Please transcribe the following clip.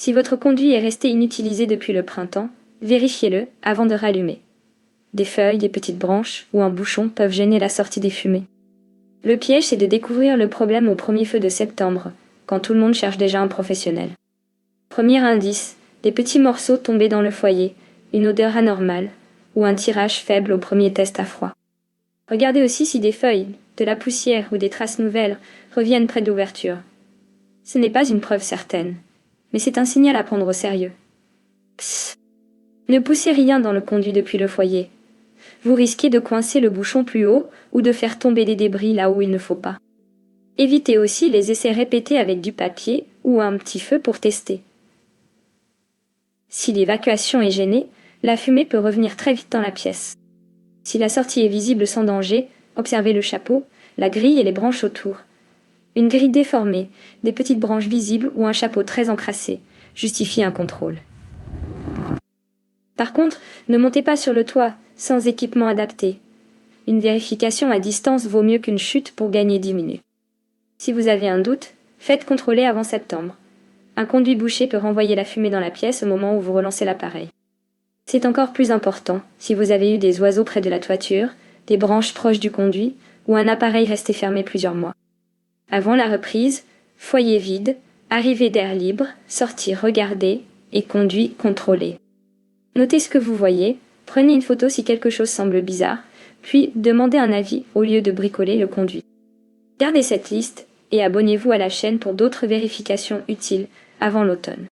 Si votre conduit est resté inutilisé depuis le printemps, vérifiez-le avant de rallumer. Des feuilles, des petites branches ou un bouchon peuvent gêner la sortie des fumées. Le piège, c'est de découvrir le problème au premier feu de septembre, quand tout le monde cherche déjà un professionnel. Premier indice, des petits morceaux tombés dans le foyer, une odeur anormale, ou un tirage faible au premier test à froid. Regardez aussi si des feuilles, de la poussière ou des traces nouvelles reviennent près de l'ouverture. Ce n'est pas une preuve certaine, mais c'est un signal à prendre au sérieux. Psst. Ne poussez rien dans le conduit depuis le foyer. Vous risquez de coincer le bouchon plus haut ou de faire tomber des débris là où il ne faut pas. Évitez aussi les essais répétés avec du papier ou un petit feu pour tester. Si l'évacuation est gênée, la fumée peut revenir très vite dans la pièce. Si la sortie est visible sans danger, observez le chapeau, la grille et les branches autour. Une grille déformée, des petites branches visibles ou un chapeau très encrassé justifie un contrôle. Par contre, ne montez pas sur le toit sans équipement adapté. Une vérification à distance vaut mieux qu'une chute pour gagner 10 minutes. Si vous avez un doute, faites contrôler avant septembre. Un conduit bouché peut renvoyer la fumée dans la pièce au moment où vous relancez l'appareil. C'est encore plus important si vous avez eu des oiseaux près de la toiture, des branches proches du conduit ou un appareil resté fermé plusieurs mois. Avant la reprise, foyer vide, arrivée d'air libre, sortie regardée et conduit contrôlé. Notez ce que vous voyez, prenez une photo si quelque chose semble bizarre, puis demandez un avis au lieu de bricoler le conduit. Gardez cette liste et abonnez-vous à la chaîne pour d'autres vérifications utiles avant l'automne.